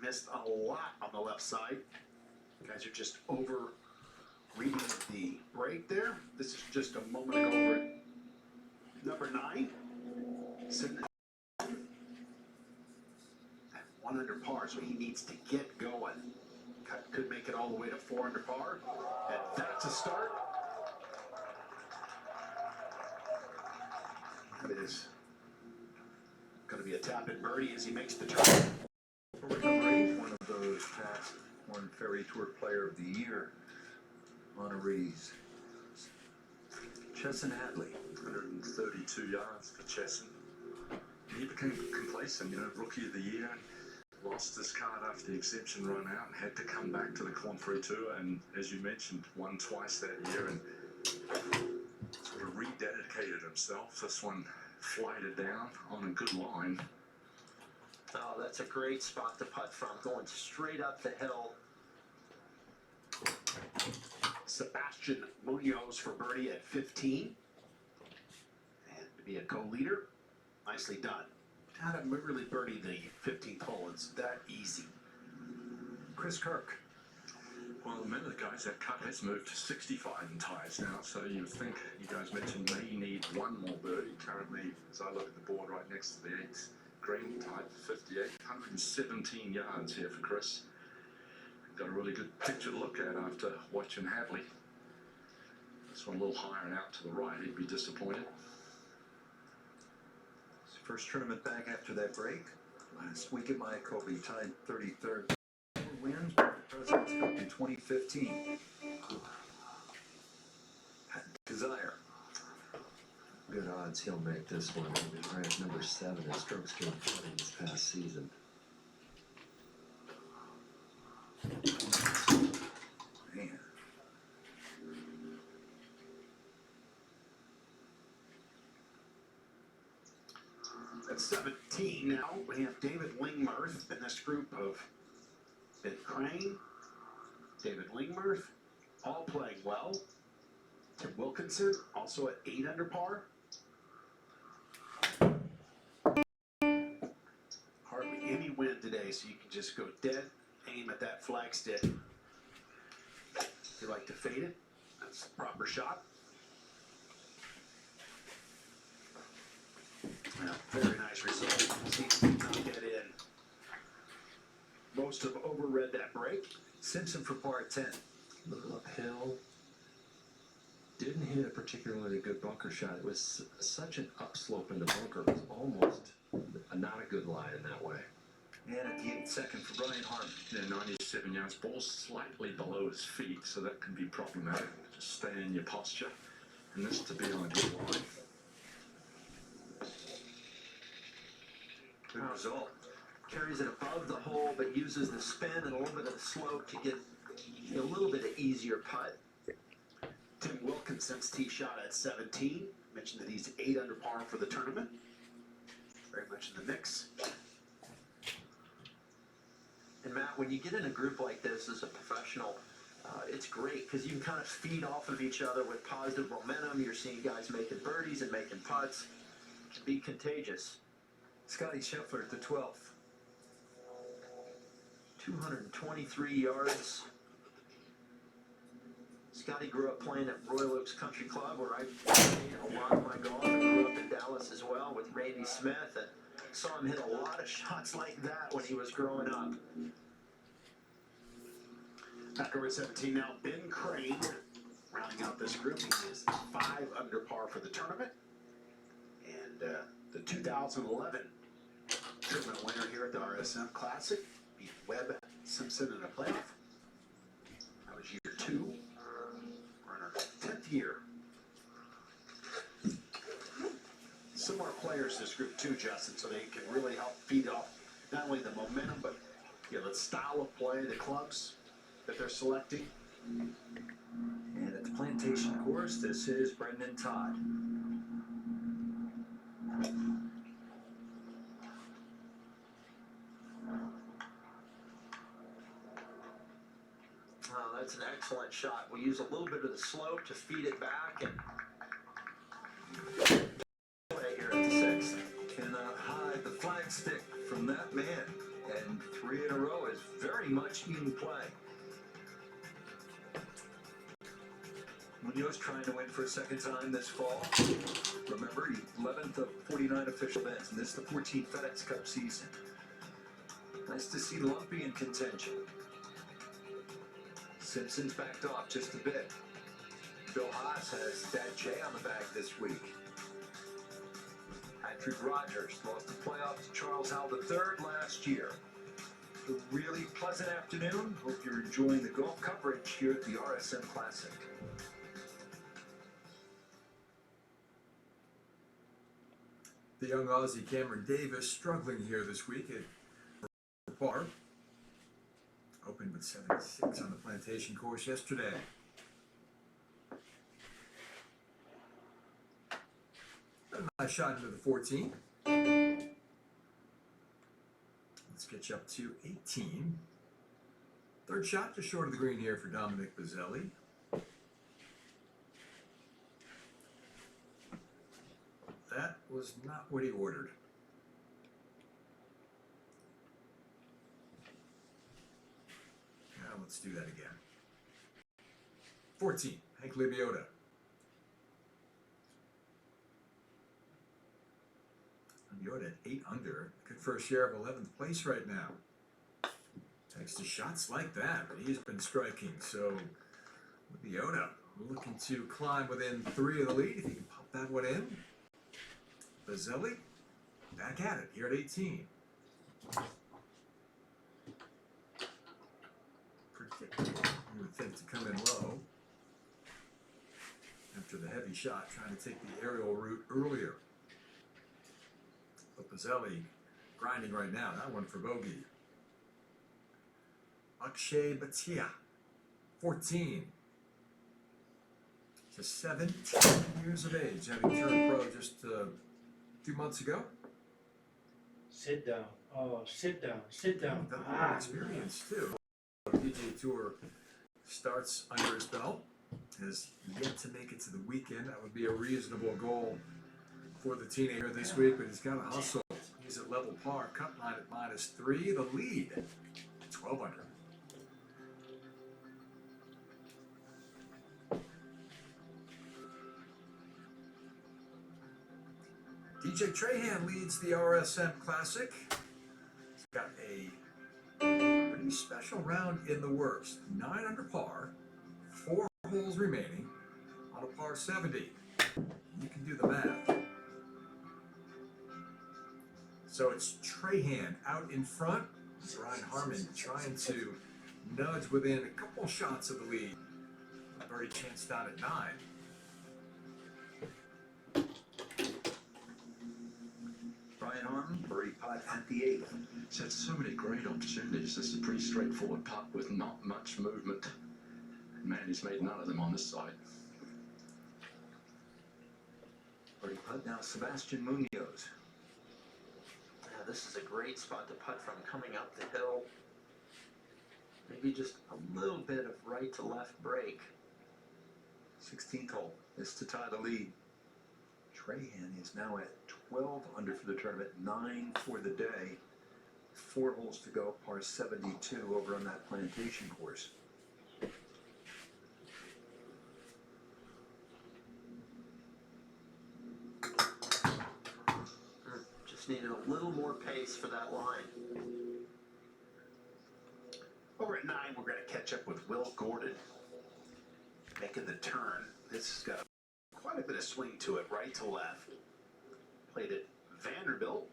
missed a lot on the left side. Guys are just over reading the break there. This is just a moment ago over at number 9. Sitting at 1 under par, so he needs to get going. Could make it all the way to 4 under par, and that's a start. That is going to be a tap-in birdie as he makes the turn. Number 8, one of those past Korn Ferry Tour Player of the Year honorees. Chesson Hadley. 132 yards for Chesson. He became complacent, Rookie of the Year. Lost his card after the exemption run out and had to come back to the Korn Ferry Tour, and as you mentioned, won twice that year and sort of rededicated himself. This one flighted down on a good line. Oh, that's a great spot to putt from, going straight up the hill. Sebastian Munoz for birdie at 15. And to be a co-leader, nicely done. How to really birdie the 15th hole, it's that easy. Chris Kirk. Well, remember, guys, that cut has moved to 65 in ties now, so you would think, you guys mentioned, may need one more birdie. Currently, as I look at the board right next to the 8th green, tied for 58, 117 yards here for Chris. Got a really good picture to look at after watching Hadley. This one a little higher and out to the right, he'd be disappointed. His first tournament back after that break. Last week at Mayakoba, tied 33rd. Wins by the President's Cup in 2015. Desire. Good odds he'll make this one. He was ranked number 7 in strokes gained putting this past season. Man. At 17 now, we have David Lingmerth in this group of Ben Crane, David Lingmerth, all playing well. Tim Wilkinson, also at 8 under par. Hardly any wind today, so you can just go dead aim at that flagstick. If you like to fade it, that's the proper shot. Yeah, very nice result. Seems to not get in. Most have overread that break. Simpson for par 10. Little uphill. Didn't hit a particularly good bunker shot. It was such an upslope in the bunker. It was almost not a good lie in that way. And at the 8th second for Brian Harmon. Yeah, 97 yards, ball slightly below his feet, so that can be problematic. Just stay in your posture, and this to be on a good line. Good result. Carries it above the hole, but uses the spin and a little bit of the slope to get a little bit of easier putt. Tim Wilkinson's tee shot at 17. Mentioned that he's 8 under par for the tournament. Very much in the mix. And Matt, when you get in a group like this as a professional, it's great because you can kind of feed off of each other with positive momentum. You're seeing guys making birdies and making putts. It can be contagious. Scotty Scheffler at the 12th. 223 yards. Scotty grew up playing at Royal Oaks Country Club, where I played a lot of my golf, and grew up in Dallas as well with Randy Smith, and saw him hit a lot of shots like that when he was growing up. Back over at 17 now, Ben Crane, rounding out this group. He is 5 under par for the tournament. And the 2011 tournament winner here at the RSM Classic beat Webb Simpson in a playoff. That was year 2. We're in our 10th year. Similar players this group too, Justin, so they can really help feed off not only the momentum, but the style of play, the clubs that they're selecting. And at the Plantation course, this is Brendan Todd. Oh, that's an excellent shot. We'll use a little bit of the slope to feed it back and play here at the 6th. Cannot hide the flagstick from that man. And and 3 in a row is very much in play. Munoz trying to win for a second time this fall. Remember, 11th of 49 official events, and this is the 14th FedEx Cup season. Nice to see Lumpy in contention. Simpson's backed off just a bit. Bill Haas has Dad J on the bag this week. Patrick Rogers lost the playoffs to Charles Howell III last year. A really pleasant afternoon. Hope you're enjoying the golf coverage here at the RSM Classic. The young Aussie Cameron Davis struggling here this week at par. Opened with 76 on the Plantation course yesterday. A nice shot into the 14. Let's get you up to 18. Third shot just short of the green here for Dominic Bazzelli. That was not what he ordered. Now let's do that again. 14, Hank Libiota. Libiota at 8 under. Good first share of 11th place right now. Thanks to shots like that, but he's been striking. So Libiota looking to climb within 3 of the lead if he can pop that one in. Bazzelli, back at it here at 18. Predictable, you would think, to come in low after the heavy shot, trying to take the aerial route earlier. But Bazzelli grinding right now, that one for bogey. Akshay Bhatia, 14. Just 17 years of age, having turned pro just 2 months ago. Sit down. Oh, sit down. Sit down. The experience too. PGA Tour starts under his belt. Has yet to make it to the weekend. That would be a reasonable goal for the teenager this week, but he's got to hustle. He's at level par, cut line at -3. The lead, 12 under. DJ Trahan leads the RSM Classic. He's got a pretty special round in the works. 9 under par, 4 holes remaining on a par 70. You can do the math. So it's Trahan out in front. Brian Harmon trying to nudge within a couple shots of the lead. A birdie chance down at 9. Brian Harmon, birdie putt at the 8th. So it's so many great opportunities. This is a pretty straightforward putt with not much movement. Man, he's made none of them on this side. Birdie putt now, Sebastian Munoz. Yeah, this is a great spot to putt from, coming up the hill. Maybe just a little bit of right to left break. 16th hole is to tie the lead. Trahan is now at 12 under for the tournament, 9 for the day. 4 holes to go, par 72 over on that Plantation course. Just needed a little more pace for that line. Over at 9, we're going to catch up with Will Gordon. Making the turn. This has got quite a bit of swing to it, right to left. Played at Vanderbilt.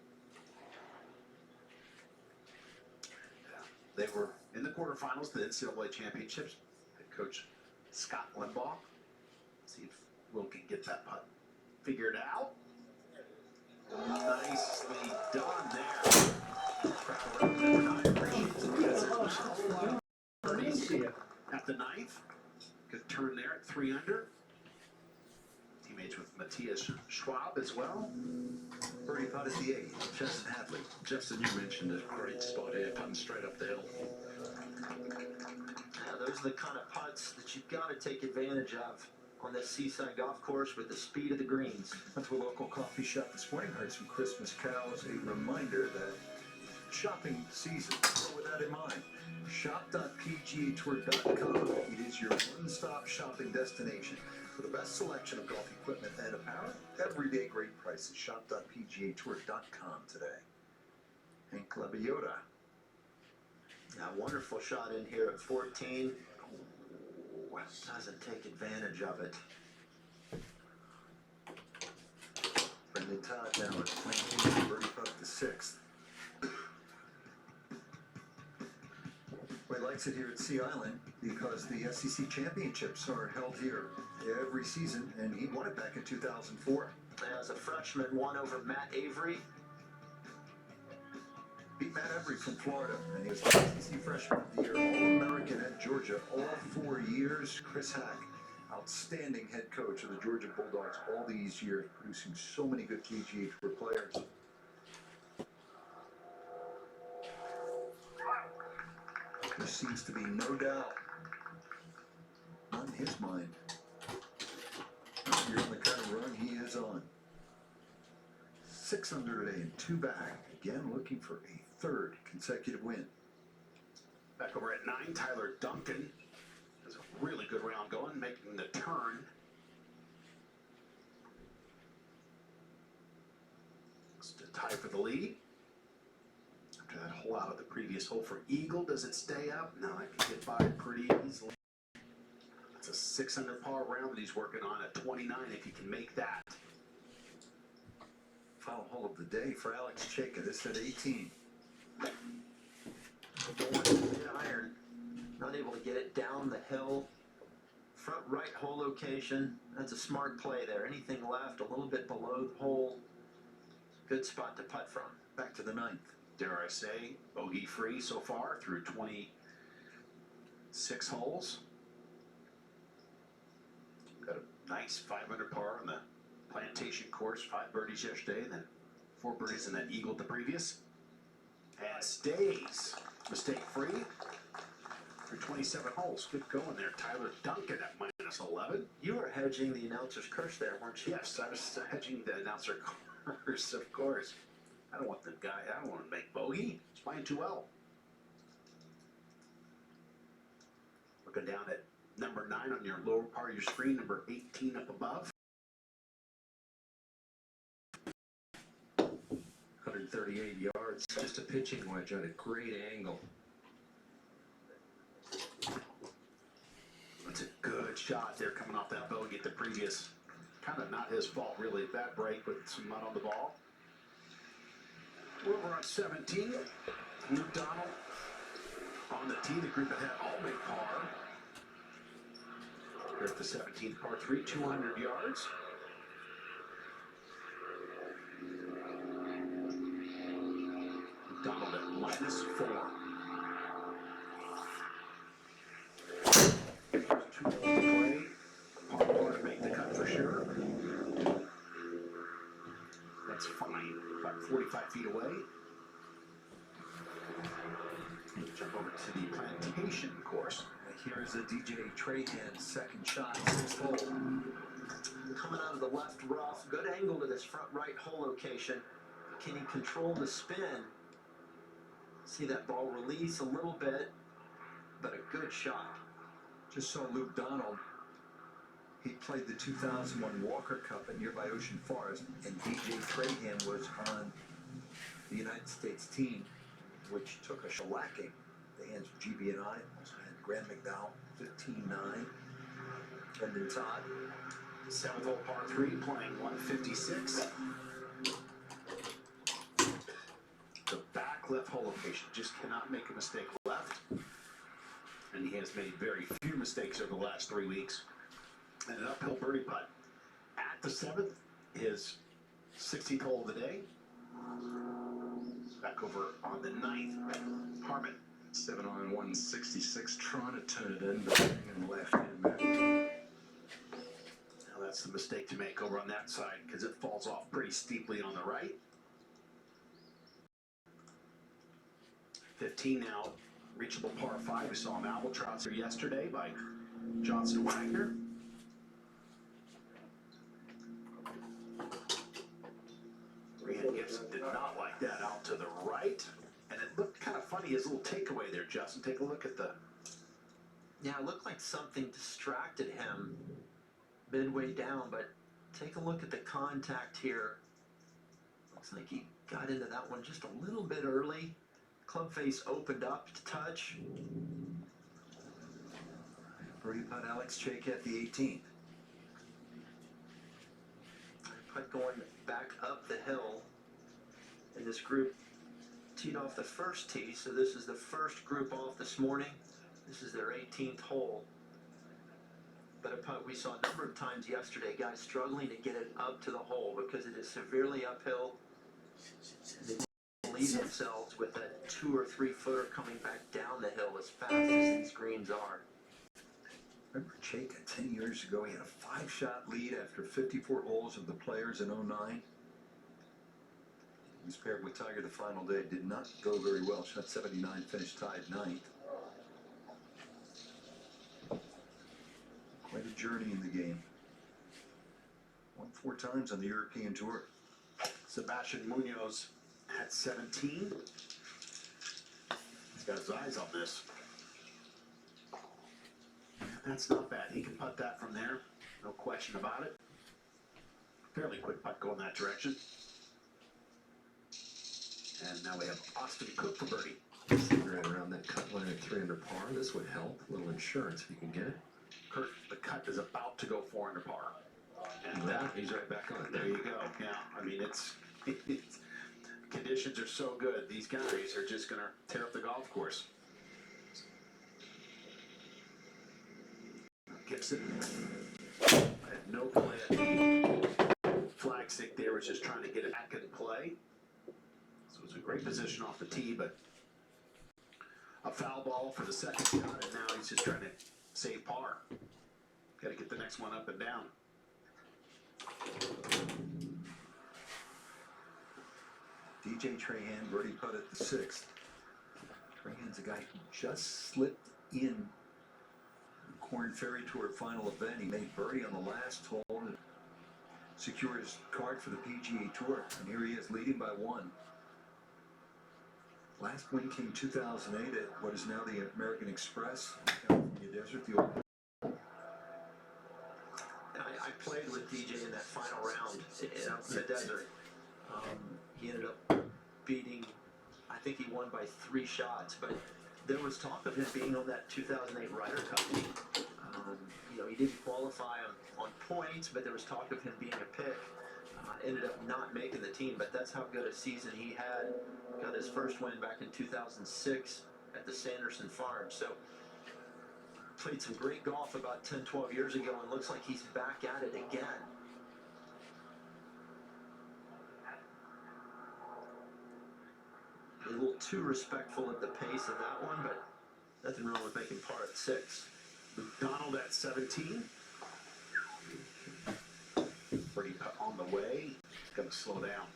They were in the quarterfinals, the NCAA championships. Head coach Scott Limbaugh. See if Will can get that putt figured out. Nicely done there. Crowd around number 9 appreciates it because it was a whole lot of birdies at the 9th. Good turn there at 3 under. Teammates with Matthias Schwab as well. Birdie putt at the 8th, Justin Hadley. Justin, you mentioned a great spot here, putting straight up the hill. Yeah, those are the kind of putts that you've got to take advantage of on this seaside golf course with the speed of the greens. Went to a local coffee shop this morning, heard some Christmas carols. A reminder that shopping season that in mind. Shop.pgatour.com. It is your one-stop shopping destination for the best selection of golf equipment and apparel. Everyday great prices. Shop.pgatour.com today. Hank Labiota. Now, wonderful shot in here at 14. Doesn't take advantage of it. Brendan Todd now at playing birdie putt the 6th. Well, he likes it here at Sea Island because the SEC championships are held here every season, and he won it back in 2004. As a freshman, won over Matt Avery. Beat Matt Avery from Florida, and he was the SEC Freshman of the Year, All-American at Georgia all 4 years. Chris Hack, outstanding head coach of the Georgia Bulldogs all these years, producing so many good PGA Tour players. There seems to be no doubt on his mind. You're on the kind of run he is on. 6 under today and 2 back. Again, looking for a 3rd consecutive win. Back over at 9, Tyler Duncan has a really good round going, making the turn. Looks to tie for the lead. After that hole out of the previous hole for Eagle, does it stay up? No, I can get by pretty easily. That's a 6 under par round that he's working on at 29 if he can make that. Final hole of the day for Alex Chayka. This at 18. Mid-iron. Not able to get it down the hill. Front right hole location. That's a smart play there. Anything left a little bit below the hole. Good spot to putt from. Back to the 9th. Dare I say, bogey free so far through 26 holes. Got a nice 5 under par on the Plantation course, 5 birdies yesterday, then 4 birdies in that Eagle the previous. And stays mistake free through 27 holes. Good going there. Tyler Duncan at minus 11. You were hedging the announcer's curse there, weren't you? Yes, I was hedging the announcer curse, of course. I don't want the guy, I don't want to make bogey. He's playing too well. Looking down at number 9 on your lower part of your screen, number 18 up above. 138 yards, just a pitching wedge at a great angle. That's a good shot there coming off that bogey at the previous. Kind of not his fault, really. Bad break with some mud on the ball. We're over on 17. Luke Donald on the tee. The group ahead all make par. Here at the 17th par 3, 200 yards. Donald at minus 4. 2 holes to play. Par to make the cut for sure. That's fine. About 45 feet away. Jump over to the Plantation course. Here is a DJ Trahan's second shot, 6th hole. Coming out of the left rough. Good angle to this front right hole location. Can he control the spin? See that ball release a little bit, but a good shot. Just saw Luke Donald. He played the 2001 Walker Cup at nearby Ocean Forest, and DJ Trahan was on the United States team, which took a shellacking. The hands of GB&I, also had Graham McDowell, 15-9. Brendan Todd. 7th hole par 3, playing 156. The back left hole location, just cannot make a mistake left. And he has made very few mistakes over the last 3 weeks. And an uphill birdie putt at the 7th, his 16th hole of the day. Back over on the 9th, Harmon. 7 iron 166, trying to turn it in, but hanging left hand back. Now that's the mistake to make over on that side because it falls off pretty steeply on the right. 15 now, reachable par 5. We saw him albatross here yesterday by Johnson Wagner. Brian Gibson did not like that out to the right, and it looked kind of funny funny, his little takeaway there, Justin. Take a look at the. Yeah, it looked like something distracted him midway down, but take a look at the contact here. Looks like he got into that one just a little bit early. Club face opened up to touch. Birdie putt, Alex Chake at the 18th. Putt going back up the hill. And this group teed off the first tee, so this is the first group off this morning. This is their 18th hole. But a putt we saw a number of times yesterday, guys struggling to get it up to the hole because it is severely uphill. They leave themselves with a 2 or 3 footer coming back down the hill as fast as these greens are. Remember Chake 10 years ago, he had a 5-shot lead after 54 holes of the Players in 09. He was paired with Tiger the final day. Did not go very well. Shot 79, finished tied 9th. Quite a journey in the game. Won 4 times on the European Tour. Sebastian Munoz at 17. He's got his eyes on this. That's not bad. He can putt that from there. No question about it. Fairly quick putt going that direction. And now we have Austin Cook for birdie. Right around that cut line at 3 under par. This would help. A little insurance if you can get it. Kurt, the cut is about to go 4 under par. And He's right back on it. there you go. Yeah, I mean, it's conditions are so good. These guys are just going to tear up the golf course. Gibson had no play at the flag stick there, was just trying to get it back in play. So it was a great position off the tee, but a foul ball for the second shot, and now he's just trying to save par. Got to get the next one up and down. DJ Trahan, birdie putt at the 6th. Trahan's a guy who just slipped in Corn Ferry Tour final event. He made birdie on the last hole to secure his card for the PGA Tour, and here he is leading by 1. Last win came 2008 at what is now the American Express in California Desert, the old. I played with DJ in that final round out in the desert. He ended up beating, I think he won by 3 shots, but there was talk of him being on that 2008 Ryder Cup team. You know, he didn't qualify on points, but there was talk of him being a pick. Ended up not making the team, but that's how good a season he had. Got his first win back in 2006 at the Sanderson Farm. So played some great golf about 10, 12 years ago, and looks like he's back at it again. A little too respectful of the pace of that one, but nothing wrong with making par at 6. McDonald at 17. Birdie putt on the way. It's going to slow down.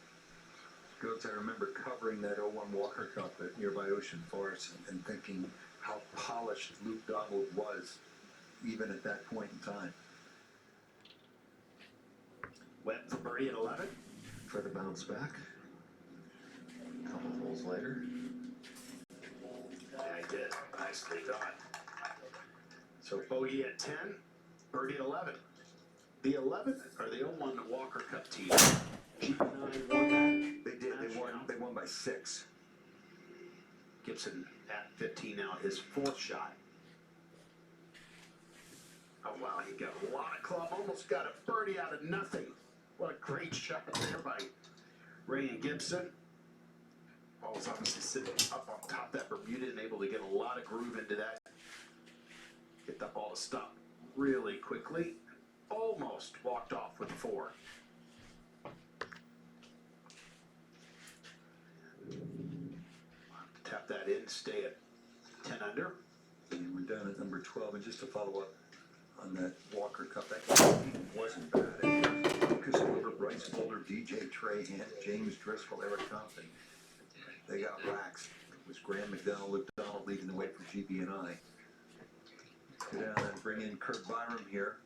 Goats, I remember covering that 01 Walker Cup at nearby Ocean Forest and thinking how polished Luke Donald was, even at that point in time. Webb for birdie at 11. Try to bounce back. A couple holes later. Yeah, he did. Nicely done. So bogey at 10, birdie at 11. The 11th, or the 01 Walker Cup team. GC2 won that. They did. They won by 6. Gibson at 15 now, his 4th shot. Oh wow, he got a lot of club, almost got a birdie out of nothing. What a great shot there by Ray and Gibson. Ball was obviously sitting up on top of that Bermuda and able to get a lot of groove into that. Get that ball to stop really quickly. Almost walked off with 4. Tap that in, stay at 10 under. And we're down at number 12. And just to follow up on that Walker Cup, that team wasn't bad. Lucas Wilbur, Bryce Boulder, DJ Trahan, James Driscoll, Eric Compton. They got racks. It was Graham McDonald, Luke Donald leading the way for GB&I. Go down and bring in Kurt Byram here.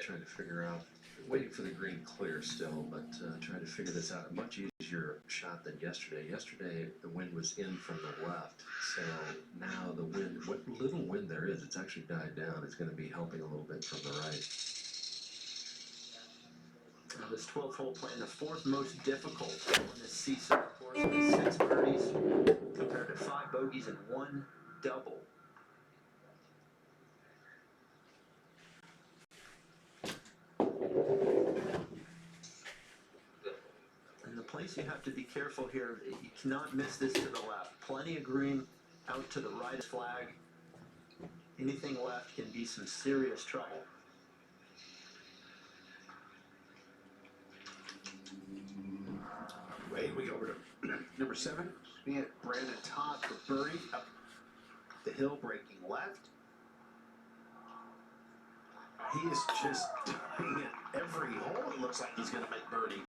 Trying to figure out waiting for the green clear still, but trying to figure this out. A much easier shot than yesterday. Yesterday, the wind was in from the left, so now the wind, what little wind there is, it's actually died down. It's going to be helping a little bit from the right. Now this 12th hole playing the fourth most difficult on this seesaw course with 6 birdies compared to 5 bogeys and 1 double. And the place you have to be careful here, you cannot miss this to the left. Plenty of green out to the right of flag. Anything left can be some serious trouble. Wait, we go over to number 7. We had Brandon Todd for birdie up the hill, breaking left. He is just tying it every hole. It looks like he's going to make birdie.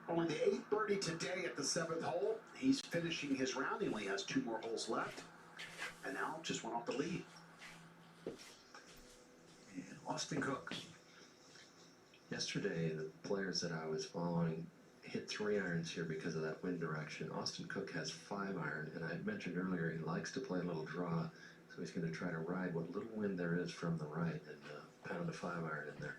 Only the 8th birdie today at the 7th hole. He's finishing his round. He only has 2 more holes left. And now just went off the lead. And Austin Cook. Yesterday, the players that I was following hit 3 irons here because of that wind direction. Austin Cook has 5 iron, and I mentioned earlier he likes to play a little draw, so he's going to try to ride what little wind there is from the right and pound a 5 iron in there.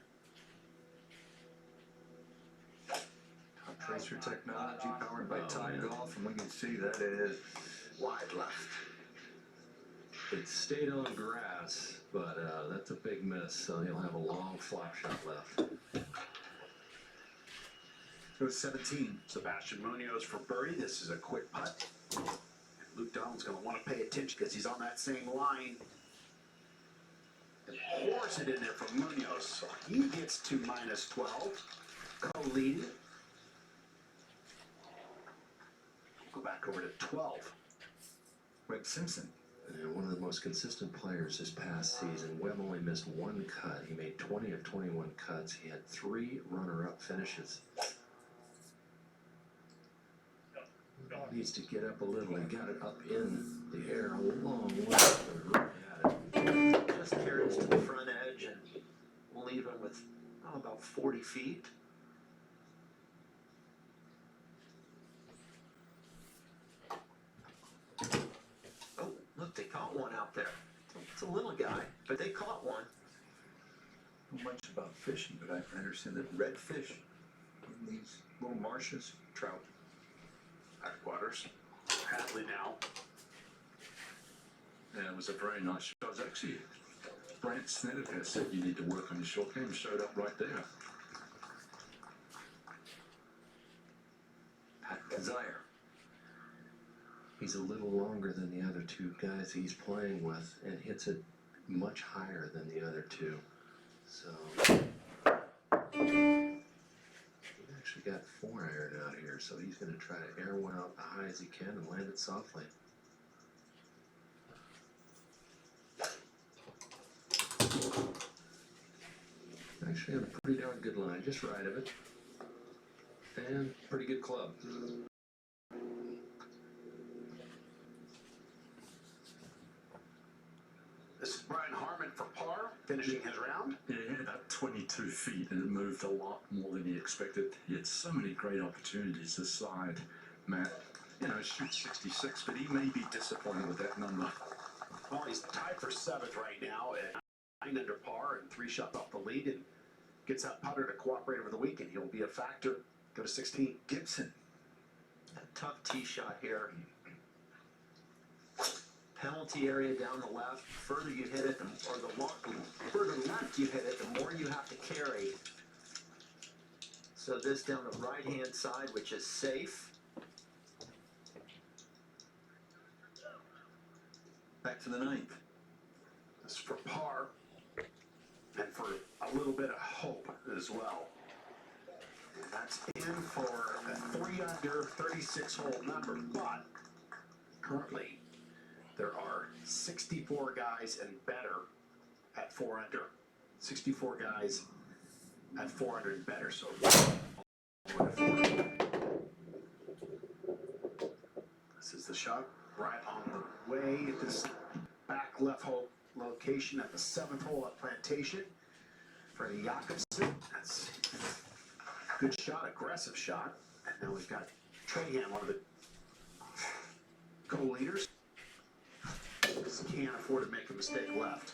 Top tracer technology powered by Tide man. Golf, and we can see that it is wide left. It stayed on grass, but that's a big miss, so he'll have a long flop shot left. Goes 17. Sebastian Munoz for birdie. This is a quick putt. And Luke Donald's going to want to pay attention because he's on that same line. And pours it in there for Munoz. So he gets to -12. Co-leading. Go back over to 12. Webb Simpson. And one of the most consistent players this past season. Webb only missed 1 cut. He made 20 of 21 cuts. He had 3 runner-up finishes. Needs to get up a little. He got it up in the air a long way. Right at it. Just carries to the front edge and we'll leave him with about 40 feet. Oh, look, they caught one out there. It's a little guy, but they caught one. I don't know much about fishing, but I understand that redfish in these little marshes, trout. Backwaters. Hadley now. Yeah, it was a very nice shot. It was actually, Brant Snedeker said you need to work on your short game, showed up right there. Pat Kazire. He's a little longer than the other 2 guys he's playing with and hits it much higher than the other 2. So he actually got 4 iron out here, so he's going to try to air one out as high as he can and land it softly. Actually, on a pretty darn good line, just right of it. And pretty good club. This is Brian Harmon for par, finishing his round. Yeah, he had about 22 feet and it moved a lot more than he expected. He had so many great opportunities this side. Matt, you know, shoots 66, but he may be disappointed with that number. Well, he's tied for 7th right now at 9 under par and 3 shots off the lead, and gets that putter to cooperate over the weekend. He'll be a factor. Go to 16. Gibson. A tough tee shot here. Penalty area down the left. Further you hit it, or further left you hit it, the more you have to carry. So this down the right-hand side, which is safe. Back to the 9th. This is for par and for a little bit of hope as well. And that's in for a 3 under 36 hole number, but currently there are 64 guys and better at 4 under. 64 guys at 4 under and better, so this is the shot right on the way at this back left hole location at the 7th hole at Plantation. Freddie Jakobsen. That's a good shot, aggressive shot. And now we've got Trahan, one of the co-leaders. Just can't afford to make a mistake left.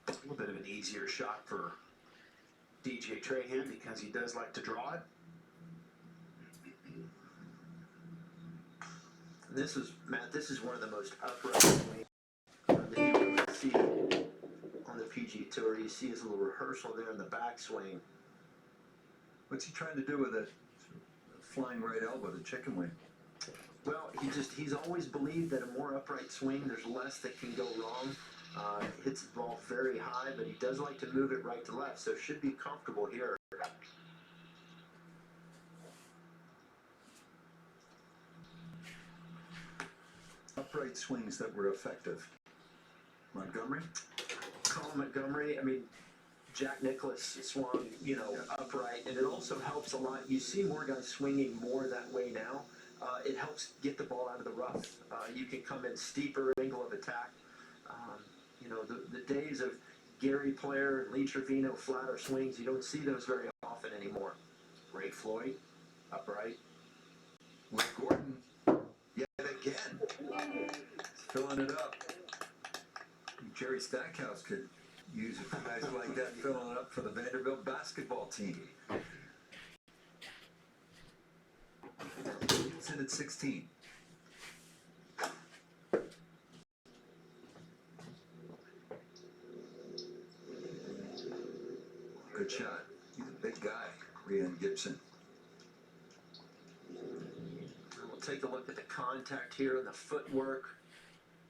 A little bit of an easier shot for DJ Trahan because he does like to draw it. This is, Matt, this is one of the most upright swings that you ever see on the PG Tour. You see his little rehearsal there in the backswing. What's he trying to do with a flying right elbow, the chicken wing? Well, he's always believed that a more upright swing, there's less that can go wrong. Hits the ball very high, but he does like to move it right to left, so should be comfortable here. Upright swings that were effective. Montgomery? Colin Montgomery, I mean, Jack Nicklaus swung, upright, and it also helps a lot. You see more guys swinging more that way now. It helps get the ball out of the rough. You can come in steeper angle of attack. The days of Gary Player, Lee Trevino, flatter swings, you don't see those very often anymore. Ray Floyd, upright. Will Gordon, yet again, filling it up. Jerry Stackhouse could use guys like that filling it up for the Vanderbilt basketball team. It's in at 16. Good shot. He's a big guy, Ryan Gibson. We'll take a look at the contact here and the footwork.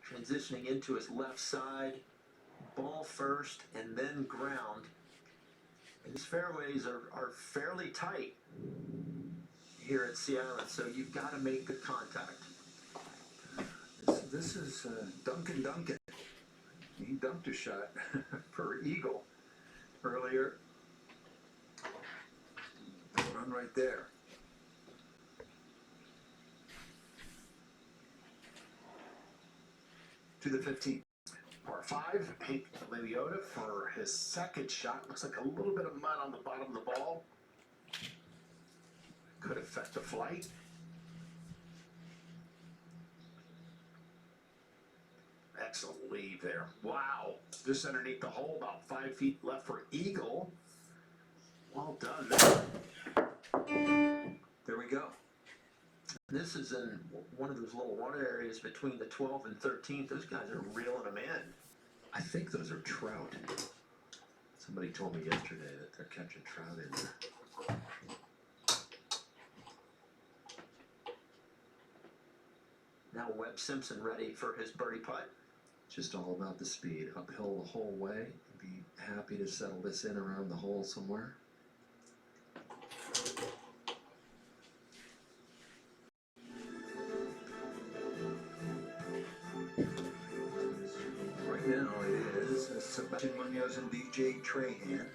Transitioning into his left side. Ball first and then ground. And these fairways are fairly tight here at Sea Island, so you've got to make good contact. This is Duncan. He dunked a shot for Eagle earlier. Run right there. To the 15th. Par 5, Hank Leviota for his second shot. Looks like a little bit of mud on the bottom of the ball. Could affect the flight. Excellent leave there. Wow. Just underneath the hole, about 5 feet left for Eagle. Well done there. There we go. This is in one of those little water areas between the 12th and 13th. Those guys are reeling them in. I think those are trout. Somebody told me yesterday that they're catching trout in there. Now Webb Simpson ready for his birdie putt. Just all about the speed. Uphill the whole way. Be happy to settle this in around the hole somewhere. Right now it is Sebastian Munoz and DJ Trahan.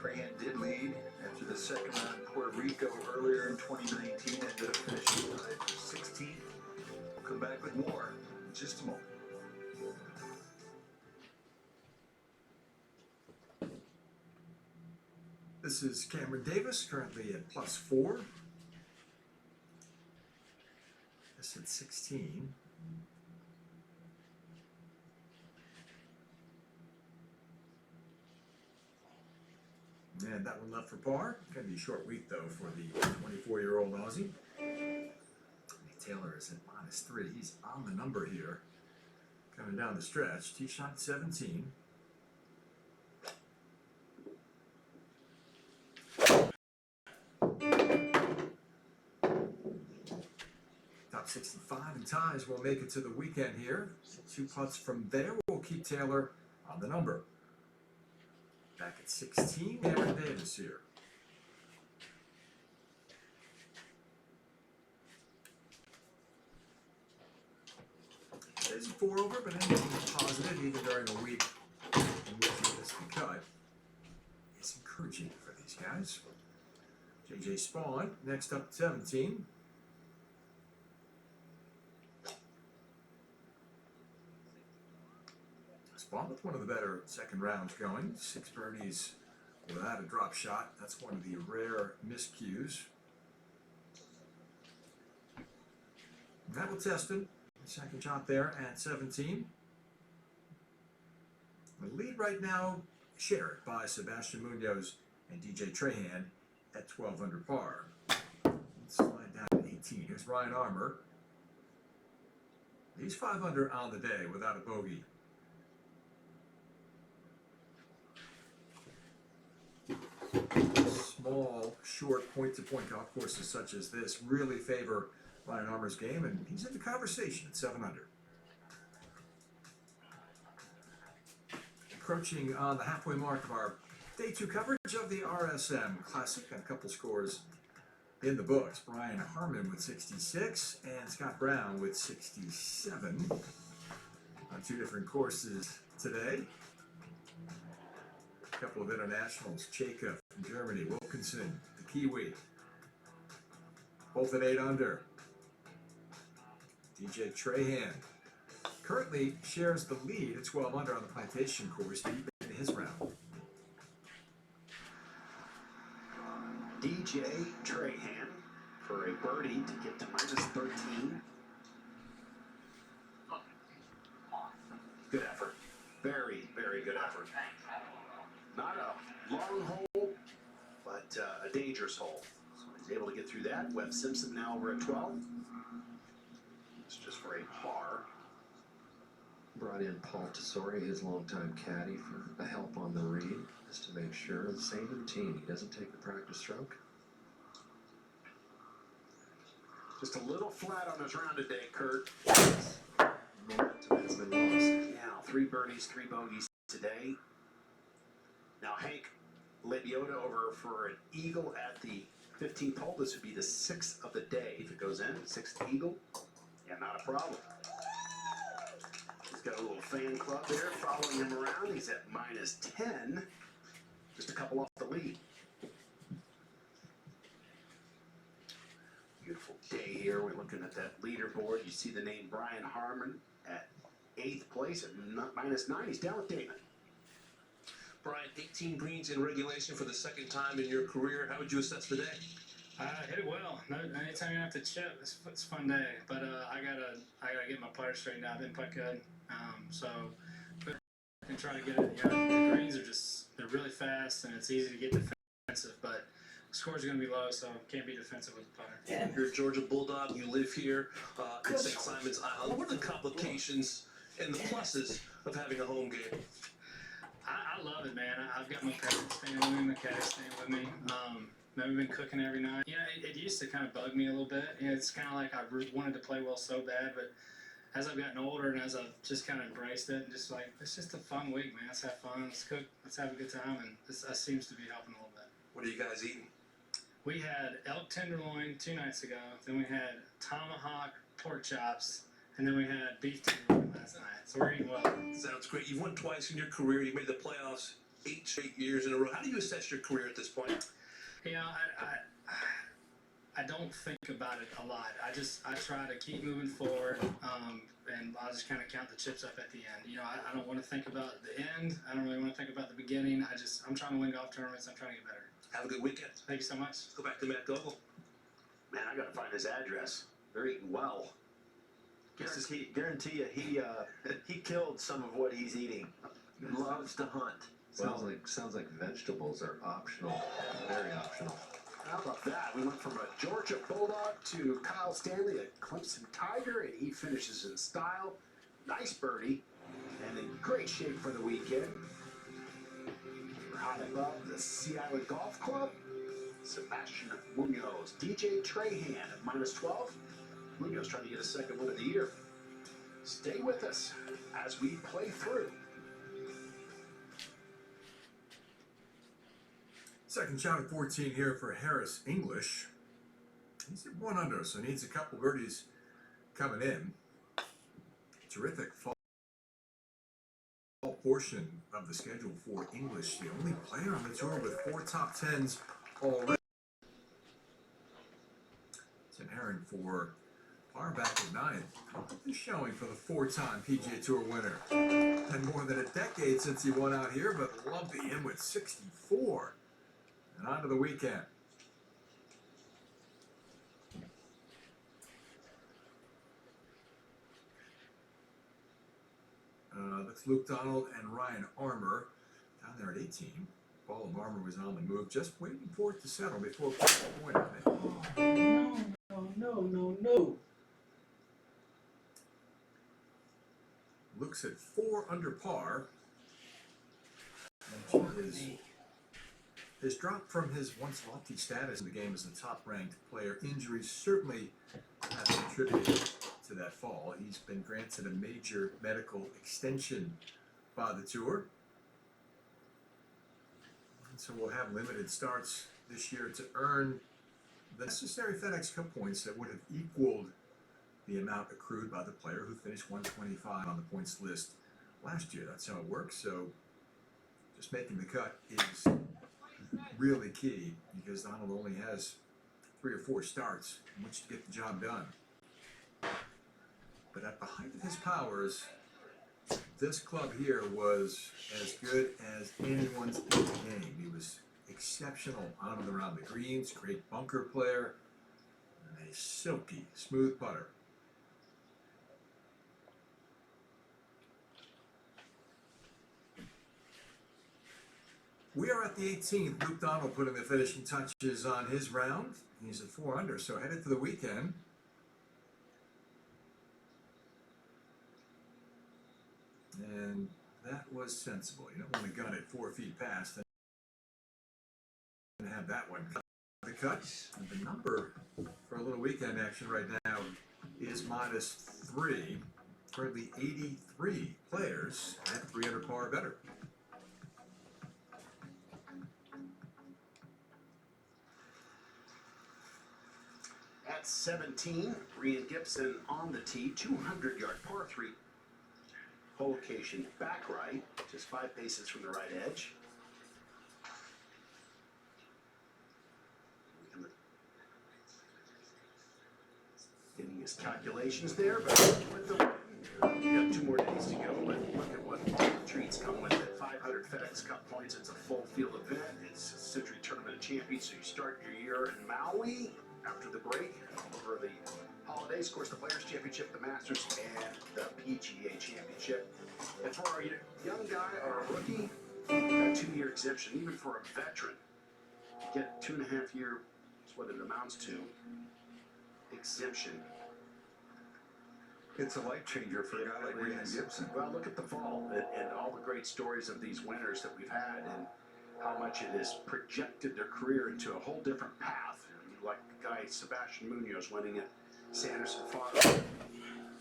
Trahan did lead after the second round in Puerto Rico earlier in 2019. Ended up finishing tied for 16th. We'll come back with more in just a moment. This is Cameron Davis, currently at +4. This at 16. And that one left for par. Gonna be a short week though for the 24-year-old Aussie. Taylor is at -3. He's on the number here. Coming down the stretch. Tee shot 17. Top 65 and ties will make it to the weekend here. 2 putts from there will keep Taylor on the number. Back at 16, Cameron Davis here. There's a 4 over, but anything positive, even during a week in which he missed the cut, is encouraging for these guys. JJ Spawn, next up at 17. fun with one of the better second rounds going. 6 birdies without a drop shot. That's one of the rare miscues. And that will test him. Second shot there at 17. The lead right now shared by Sebastian Munoz and DJ Trahan at 12 under par. Let's slide down to 18. Here's Ryan Armour. He's 5 under on the day without a bogey. Small, short point-to-point golf courses such as this really favor Ryan Armour's game, and he's in the conversation at 7 under. Encroaching on the halfway mark of our day 2 coverage of the RSM Classic. Got a couple scores in the books. Brian Harmon with 66 and Scott Brown with 67 on 2 different courses today. A couple of internationals, Jacob from Germany, Wilkinson, the Kiwi, both at 8 under. DJ Trahan currently shares the lead at 12 under on the Plantation course, deep in his round. DJ Trahan for a birdie to get to -13. Good effort. Very, very good effort. Not a long hole, but a dangerous hole. So he's able to get through that. Webb Simpson now over at 12. It's just for a par. Brought in Paul Tesori, his longtime caddy, for the help on the read, just to make sure. The same routine. He doesn't take the practice stroke. Just a little flat on his round today, Kurt. Momentum has been lost. Now, 3 birdies, 3 bogeys today. Now, Hank Lebiota over for an eagle at the 15th hole. This would be the 6th of the day if it goes in. 6th eagle. Yeah, not a problem. He's got a little fan club there following him around. He's at -10. Just a couple off the lead. Beautiful day here. We're looking at that leaderboard. You see the name Brian Harmon at 8th place at -9. He's down with Damon. Brian, 18 greens in regulation for the second time in your career. How would you assess the day? Hit it well. No, anytime you have to chip, it's a fun day. But I gotta get my putter straightened out. Didn't putt good. So I can try to get it. You know, the greens are they're really fast and it's easy to get defensive, but the scores are gonna be low, so can't be defensive with the putter. You're a Georgia Bulldog. You live here in St. Simon's Island. What are the complications and the pluses of having a home game? I love it, man. I've got my parents staying with me, my cat staying with me. We've been cooking every night. You know, it used to kind of bug me a little bit. You know, it's kind of like I wanted to play well so bad, but as I've gotten older and as I've just kind of embraced it, and just like, it's just a fun week, man. Let's have fun, let's cook, let's have a good time, and this seems to be helping a little bit. What are you guys eating? We had elk tenderloin 2 nights ago. Then we had tomahawk pork chops, and then we had beef tenderloin last night. So we're eating well. Sounds great. You've won twice in your career. You made the playoffs 8 straight years in a row. How do you assess your career at this point? You know, I don't think about it a lot. I try to keep moving forward, and I'll just kind of count the chips up at the end. You know, I don't want to think about the end. I don't really want to think about the beginning. I'm trying to win golf tournaments. I'm trying to get better. Have a good weekend. Thank you so much. Let's go back to Matt Gogol. Man, I gotta find his address. They're eating well. Guarantee you, he killed some of what he's eating. He loves to hunt. Sounds like vegetables are optional, very optional. How about that? We went from a Georgia Bulldog to Kyle Stanley, a Clemson Tiger, and he finishes in style. Nice birdie, and in great shape for the weekend. We're high above the Sea Island Golf Club. Sebastian Munoz, DJ Trahan at -12. Munoz trying to get a second win of the year. Stay with us as we play through. Second shot at 14 here for Harris English. He's at 1 under, so needs a couple birdies coming in. Terrific fall portion of the schedule for English. The only player on the tour with 4 top 10s already. Tim Herron for Far back at 9. Just showing for the 4-time PGA Tour winner. And more than a decade since he won out here, but lumpy in with 64. And on to the weekend. That's Luke Donald and Ryan Armour down there at 18. Ball of Armour was on the move, just waiting for it to settle before putting the point, I think. No. Luke's at 4 under par. And his drop from his once lofty status in the game as a top-ranked player, injuries certainly have contributed to that fall. He's been granted a major medical extension by the tour. And so we'll have limited starts this year to earn the necessary FedEx Cup points that would have equaled the amount accrued by the player who finished 125 on the points list last year. That's how it works. So just making the cut is really key because Donald only has 3 or 4 starts in which to get the job done. But at the height of his powers, this club here was as good as anyone's in the game. He was exceptional on and around the greens, great bunker player, and a silky, smooth putter. We are at the 18th. Luke Donald putting the finishing touches on his round. He's at 4 under, so headed to the weekend. And that was sensible. You don't want to gun it 4 feet past and have that one cut. The cuts. And the number for a little weekend action right now is -3. Currently 83 players at 3 under par or better. At 17, Ryan Gibson on the tee, 200-yard par 3. Hole location back right, just 5 paces from the right edge. Getting his calculations there, but with the win, we got 2 more days to go, but look at what all the treats come with it. 500 FedEx Cup points, it's a full field event, it's a Century Tournament of Champions, so you start your year in Maui after the break, over the holidays, of course, the Players' Championship, the Masters, and the PGA Championship. And for our young guy or a rookie, a 2-year exemption, even for a veteran, you get 2.5 year, is what it amounts to, exemption. It's a life changer for a guy like Ryan Gibson. Well, look at the fall and all the great stories of these winners that we've had and how much it has projected their career into a whole different path. Like the guy Sebastian Munoz winning at Sanderson Farm.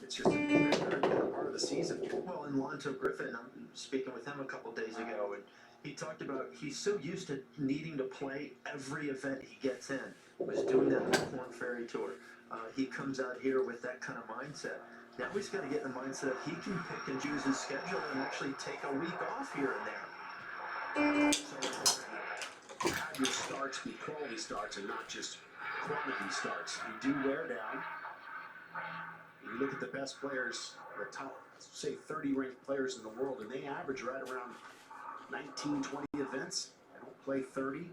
It's just a very important part of the season. Well, and Lonzo Griffin, I'm speaking with him a couple days ago, and he talked about he's so used to needing to play every event he gets in. He was doing that on the Korn Ferry Tour. He comes out here with that kind of mindset. Now he's got to get in the mindset of he can pick and choose his schedule and actually take a week off here and there. So have your starts be quality starts and not just quantity starts. You do wear down. You look at the best players, the top, say 30 ranked players in the world, and they average right around 19, 20 events. They don't play 30.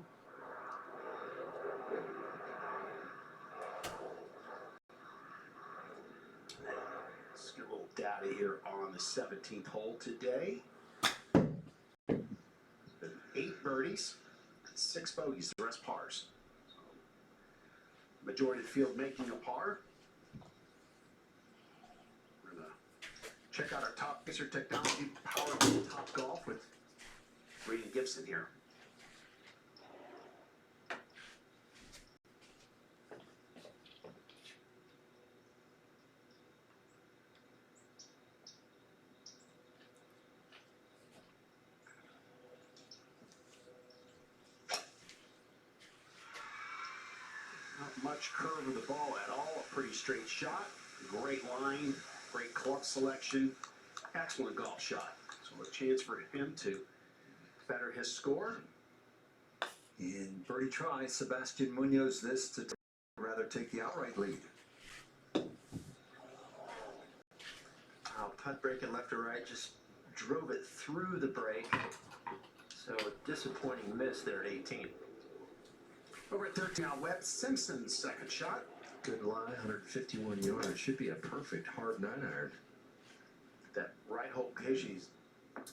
Let's get a little data here on the 17th hole today. 8 birdies, 6 bogeys, the rest pars. Majority of the field making a par. We're going to check out our top pacer technology, power Top Golf with Ryan Gibson here. Not much curve of the ball at all. A pretty straight shot. Great line. Great club selection. Excellent golf shot. So a chance for him to better his score. In birdie try, Sebastian Munoz this to rather take the outright lead. Wow, putt breaking left to right, just drove it through the break. So a disappointing miss there at 18. Over at 13 now, Webb Simpson's second shot. Good lie, 151 yards. Should be a perfect hard 9-iron. That right hole pitch, he's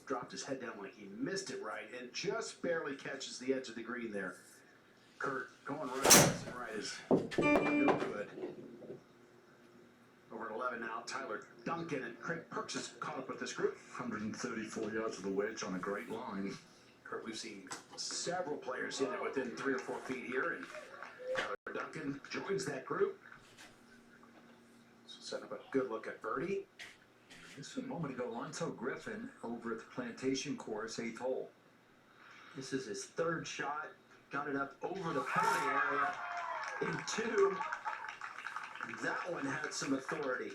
dropped his head down like he missed it right and just barely catches the edge of the green there. Kurt going right is no good. Over at 11 now, Tyler Duncan and Craig Perks has caught up with this group. 134 yards of the wedge on a great line. Kurt, we've seen several players hit it within 3 or 4 feet here, and Tyler Duncan joins that group. So setting up a good look at birdie. Just a moment ago, Lonzo Griffin over at the Plantation Course, 8th hole. This is his third shot. Got it up over the penalty area in 2. That one had some authority.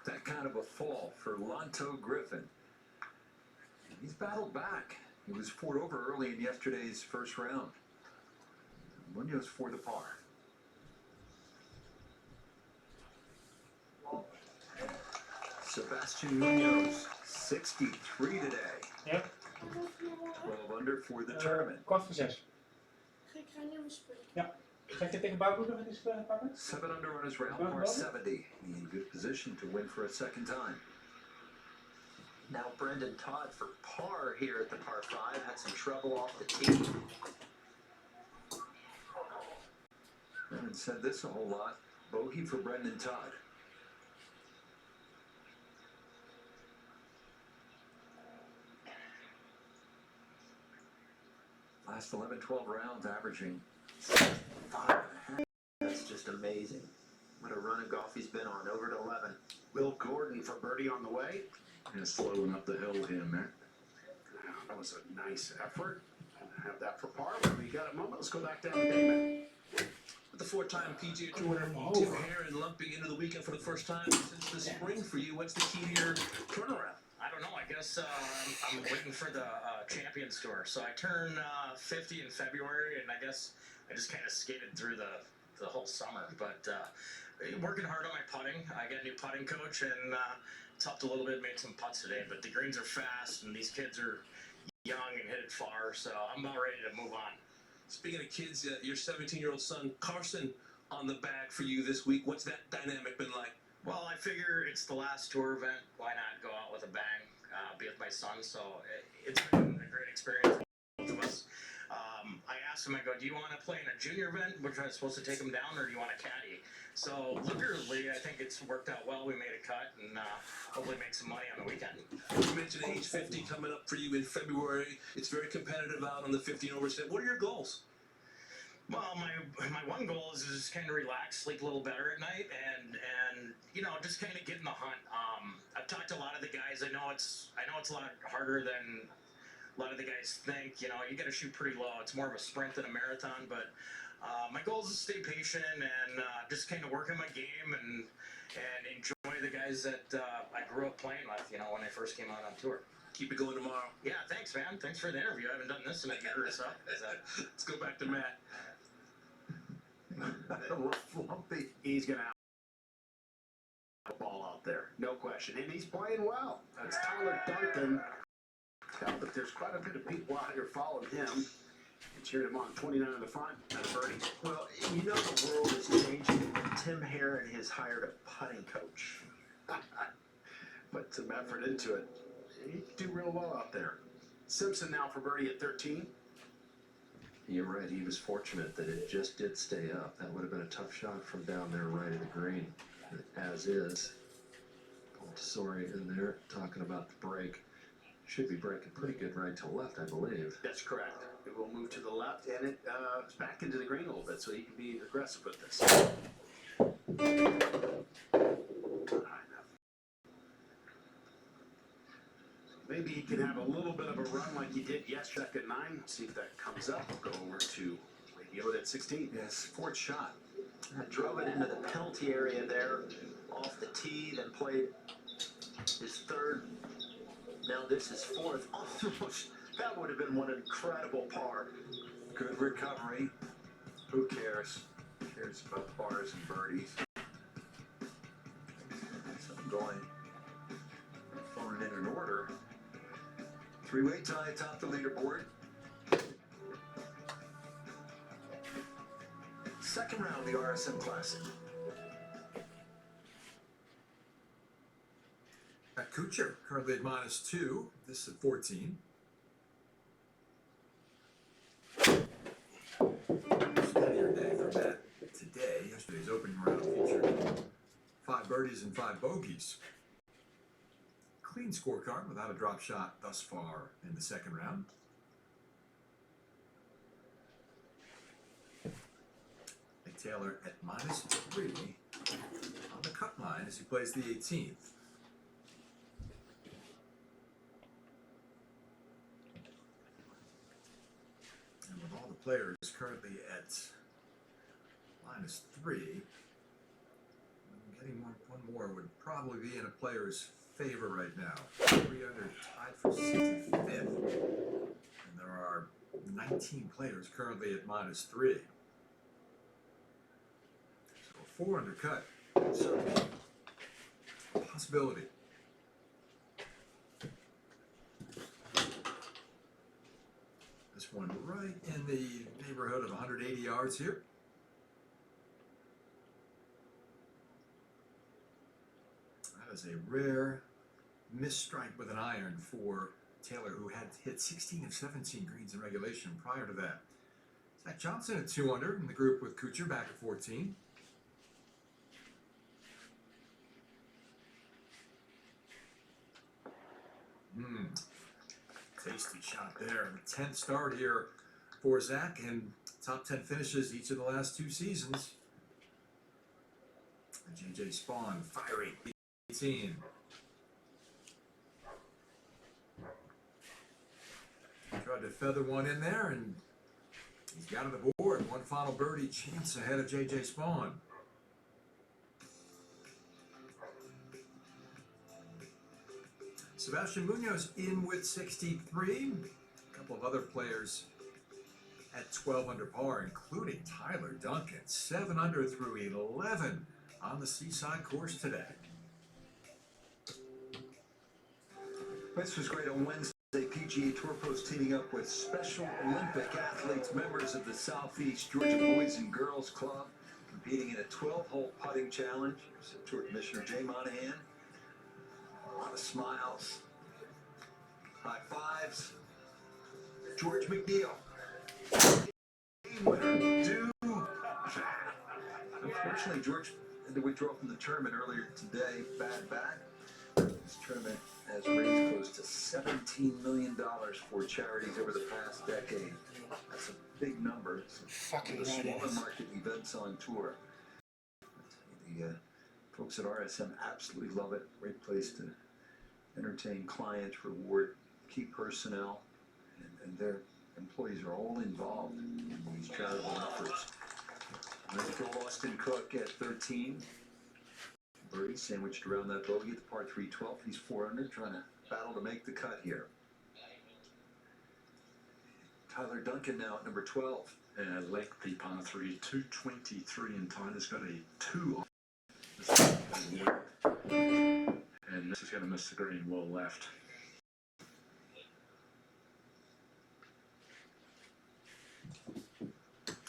That kind of a fall for Lonzo Griffin. He's battled back. He was 4 over early in yesterday's first round. Munoz for the par. Sebastian Munoz, 63 today. Ja, 12 under for the tournament. 5:45. Ja. Ga je tegen Bouwboer nog eens pakken? 7 under on his round, par 70. In good position to win for a second time. Now Brendan Todd for par here at the par 5. Had some trouble off the tee. Haven't said this a whole lot. Bogey for Brendan Todd. Last 11, 12 rounds averaging 5.5. That's just amazing. What a run of golf he's been on. Over to 11. Will Gordon for birdie on the way. Yeah, slowing up the hill here, Matt. That was a nice effort. Have that for par. When we got a moment, let's go back down to Damon. With the 4-time PGA Tour winner Tim Herron lumping into the weekend for the first time since the spring for you, what's the key to your turnaround? I don't know. I guess I'm waiting for the Champions Tour. So I turn 50 in February, and I guess I just kind of skated through the whole summer. But working hard on my putting. I got a new putting coach, and it's helped a little bit. Made some putts today, but the greens are fast, and these kids are young and hit it far. So I'm about ready to move on. Speaking of kids, your 17-year-old son Carson on the bag for you this week. What's that dynamic been like? Well, I figure it's the last tour event. Why not go out with a bang, be with my son? So it's been a great experience for both of us. I asked him, I go, do you want to play in a junior event, which I'm supposed to take him down, or do you want a caddy? So literally, I think it's worked out well. We made a cut and hopefully make some money on the weekend. You mentioned age 50 coming up for you in February. It's very competitive out on the 15 over set. What are your goals? Well, my one goal is just kind of relax, sleep a little better at night, and you know, just kind of get in the hunt. I've talked to a lot of the guys. I know it's a lot harder than a lot of the guys think. You know, you got to shoot pretty low. It's more of a sprint than a marathon. But my goal is to stay patient and just kind of work on my game and enjoy the guys that I grew up playing with. You know, when I first came out on tour. Keep it going tomorrow. Yeah, thanks, man. Thanks for the interview. I haven't done this in a year or so. Let's go back to Matt. Lumpy. He's going to have a ball out there, no question. And he's playing well. That's Tyler Duncan. But there's quite a bit of people out here following him and cheering him on. 29 in the front and a birdie. Well, you know the world is changing when Tim Herron has hired a putting coach. Put some effort into it. He can do real well out there. Simpson now for birdie at 13. You're right, he was fortunate that it just did stay up. That would have been a tough shot from down there right at the green. As is. Sorry in there, talking about the break. Should be breaking pretty good right to left, I believe. That's correct. It will move to the left, and it's back into the green a little bit, so he can be aggressive with this. Maybe he can have a little bit of a run like he did yesterday at 9. See if that comes up. We'll go over to Radio at 16. Yes, fourth shot. Drove it into the penalty area there, off the tee, then played his third. Now this is fourth. Almost, that would have been one incredible par. Good recovery. Who cares? Who cares about pars and birdies? So I'm going Three-way tie atop the leaderboard. Second round of the RSM Classic. Kuchar currently at -2. This is at 14. Steadier day for Matt today. Yesterday's opening round featured 5 birdies and 5 bogeys. Clean scorecard without a drop shot thus far in the second round. Taylor at -3 on the cut line as he plays the 18th. And with all the players currently at -3, getting one more would probably be in a player's favor right now. 3 under, tied for 65th. And there are 19 players currently at -3. 4 undercut, certainly a possibility. This one right in the neighborhood of 180 yards here. That is a rare misstrike with an iron for Taylor, who had hit 16 of 17 greens in regulation prior to that. Zach Johnson at 2 under in the group with Kuchar back at 14. Tasty shot there. The 10th start here for Zach, and top 10 finishes each of the last 2 seasons. And JJ Spawn firing 18. Tried to feather one in there, and he's got on the board. One final birdie chance ahead of JJ Spawn. Sebastian Munoz in with 63. A couple of other players at 12 under par, including Tyler Duncan, 7 under through 11 on the Seaside course today. This was great on Wednesday. PGA Tour Pros teaming up with Special Olympic athletes, members of the Southeast Georgia Boys and Girls Club, competing in a 12-hole putting challenge. Tour Commissioner Jay Monahan. A lot of smiles, high fives. George McNeil, game winner, due. Unfortunately, George had to withdraw from the tournament earlier today. Bad back. This tournament has raised close to $17 million for charities over the past decade. That's a big number. It's one of the smaller market events on tour. The folks at RSM absolutely love it. Great place to entertain clients, reward key personnel, and their employees are all involved in these charitable efforts. And then for Austin Cook at 13. Birdie sandwiched around that bogey at the par 3 12. He's 4 under, trying to battle to make the cut here. Tyler Duncan now at number 12. Lengthy par 3, 223, and Tyler's got a 2 on. And this is going to miss the green, well left.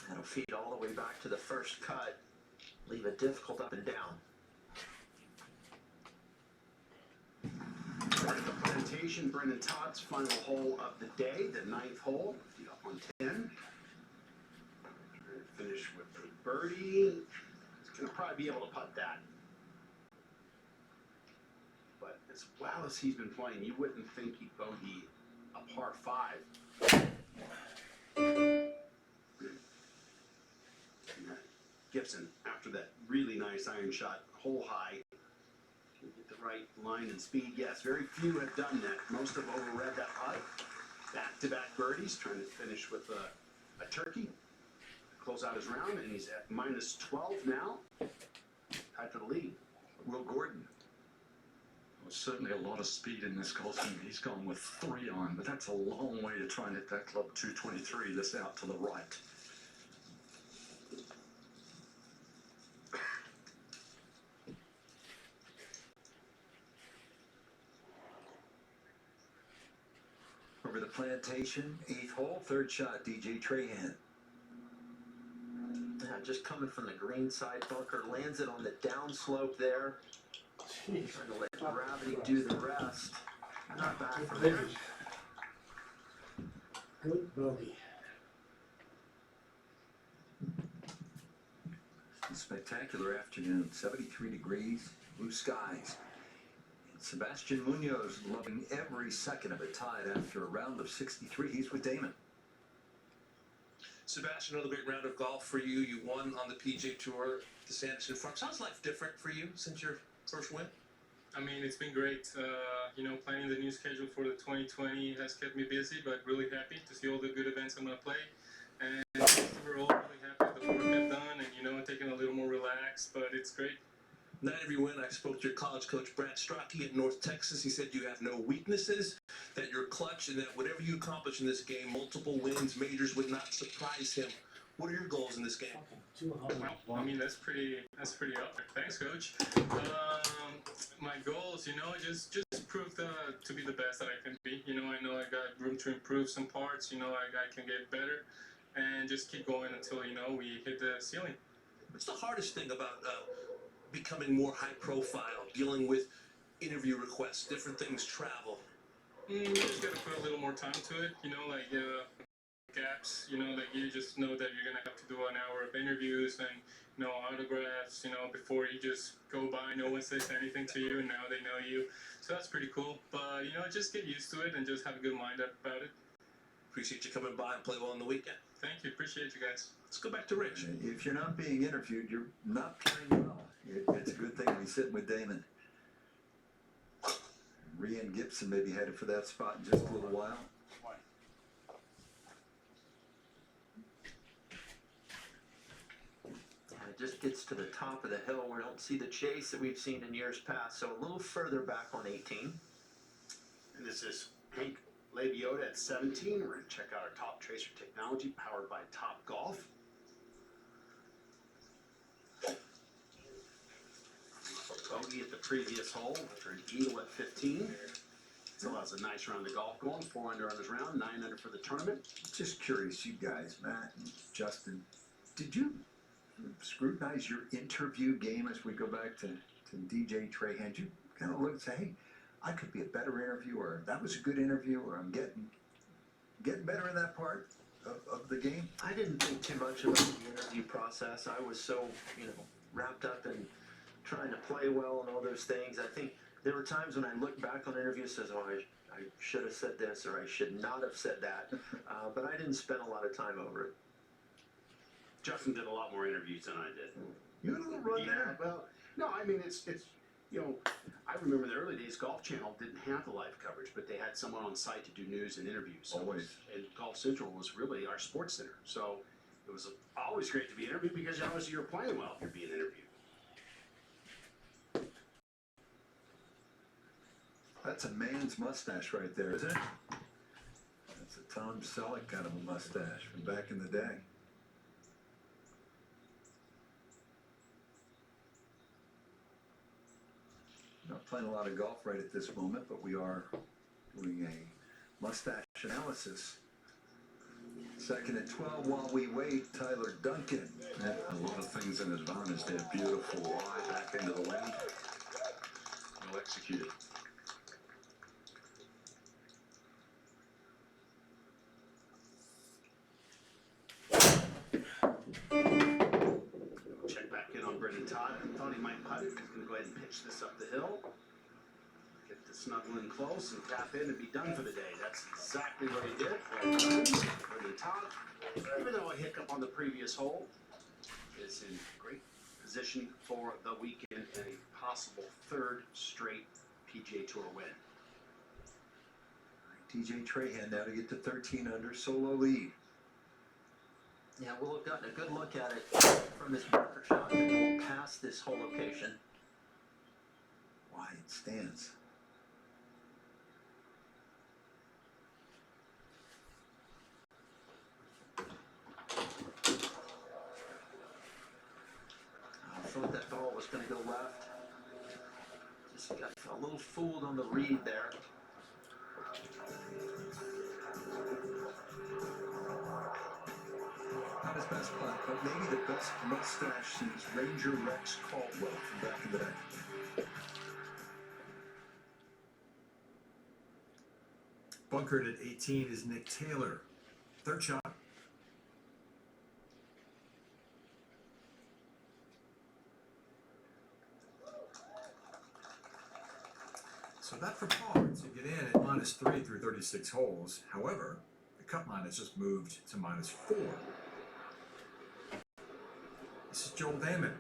That'll feed all the way back to the first cut, leave it difficult up and down. The Plantation, Brendan Todd's final hole of the day, the 9th hole, up on 10. Finish with a birdie. He's going to probably be able to putt that. But as well as he's been playing, you wouldn't think he'd bogey a par 5. Gibson, after that really nice iron shot, hole high, can get the right line and speed. Yes, very few have done that. Most have overread that putt. Back-to-back birdies, trying to finish with a turkey. Close out his round, and he's at -12 now. Tied for the lead. Will Gordon. Well, certainly a lot of speed in this golf team. He's gone with 3 on, but that's a long way to try and hit that club 223 this out to the right. Plantation, 8th hole, third shot, DJ Trahan. Yeah, just coming from the green side bunker, lands it on the downslope there. Jeez. Trying to let gravity do the rest. Not bad from there. Good bogey. A spectacular afternoon, 73 degrees, blue skies. And Sebastian Munoz loving every second of it, tied after a round of 63. He's with Damon. Sebastian, another great round of golf for you. You won on the PGA Tour, the Sanderson Farms. How's life different for you since your first win? I mean, it's been great. Planning the new schedule for the 2020 has kept me busy, but really happy to see all the good events I'm going to play. And overall, really happy with the work I've done and, taking a little more relaxed, but it's great. Not every win. I spoke to your college coach, Brad Strachey, at North Texas. He said you have no weaknesses, that you're clutch, and that whatever you accomplish in this game, multiple wins, majors, would not surprise him. What are your goals in this game? Well, I mean, that's pretty up there. Thanks, coach. My goals, just prove to be the best that I can be. I know I got room to improve some parts. I can get better, and just keep going until we hit the ceiling. What's the hardest thing about becoming more high profile, dealing with interview requests, different things, travel? You just gotta put a little more time to it. Gaps. You just know that you're gonna have to do an hour of interviews and autographs. Before you just go by, no one says anything to you, and now they know you. So that's pretty cool. But just get used to it and just have a good mind about it. Appreciate you coming by and play well on the weekend. Thank you. Appreciate you guys. Let's go back to Rich. If you're not being interviewed, you're not playing well. It's a good thing to be sitting with Damon. Rian Gibson may be headed for that spot in just a little while. It just gets to the top of the hill. We don't see the chase that we've seen in years past, so a little further back on 18. And this is Hank Labiota at 17. We're going to check out our top tracer technology powered by Top Golf. Bogey at the previous hole after an eagle at 15. Still has a nice round of golf going. 4 under on his round, 9 under for the tournament. Just curious, you guys, Matt and Justin, did you scrutinize your interview game as we go back to DJ Trahan? You kind of look and say, hey, I could be a better interviewer. That was a good interview, or I'm getting better in that part of the game. I didn't think too much about the interview process. I was so, wrapped up in trying to play well and all those things. I think there were times when I look back on interviews and says, oh, I should have said this or I should not have said that. But I didn't spend a lot of time over it. Justin did a lot more interviews than I did. You had a little run there. Well, no, I mean, it's I remember the early days, Golf Channel didn't have the live coverage, but they had someone on site to do news and interviews. So Always. And Golf Central was really our sports center. So it was always great to be interviewed because obviously you're playing well if you're being interviewed. That's a man's mustache right there, isn't it? That's a Tom Selleck kind of a mustache from back in the day. Not playing a lot of golf right at this moment, but we are doing a mustache analysis. Second and 12 while we wait, Tyler Duncan. Yeah, a lot of things in advantage there. Beautiful lie back into the wind. Well executed. Check back in on Brendan Todd. I thought he might putt it. He's going to go ahead and pitch this up the hill. Get to snuggle in close and tap in and be done for the day. That's exactly what he did. Well done. Brendan Todd, even though a hiccup on the previous hole, is in great position for the weekend and a possible third straight PGA Tour win. DJ Trahan now to get to 13 under, solo lead. Yeah, we'll have gotten a good look at it from this bunker shot and we'll pass this whole location. Wide stance. I thought that ball was going to go left. Just got a little fooled on the read there. but maybe the best mustache since Ranger Rex Caldwell from back in the day. Bunkered at 18 is Nick Taylor. Third shot. So that for par to get in at -3 through 36 holes. However, the cut line has just moved to -4. This is Joel Damon.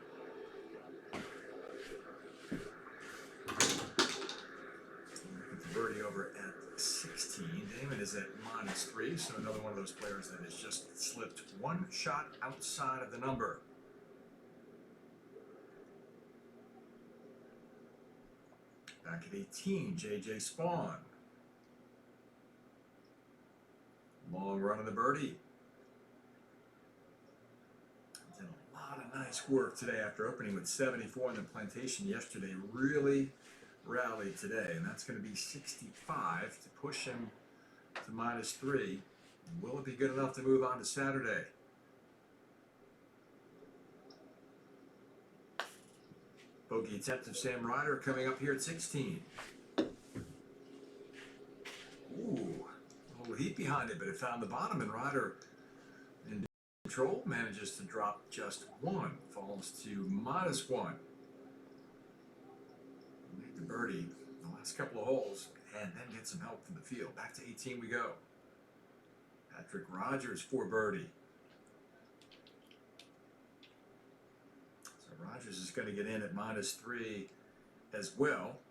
Looking for birdie over at 16. Damon is at -3, so another one of those players that has just slipped one shot outside of the number. Back at 18, J.J. Spawn. Long run of the birdie. Did a lot of nice work today after opening with 74 in the plantation yesterday. Really rallied today, and that's going to be 65 to push him to -3. Will it be good enough to move on to Saturday? Bogey attempt of Sam Ryder coming up here at 16. Ooh, a little heat behind it, but it found the bottom, and Ryder in control manages to drop just one, falls to -1. Made the birdie the last couple of holes, and then get some help from the field. Back to 18 we go. Patrick Rogers for birdie. Rogers is going to get in at -3 as well.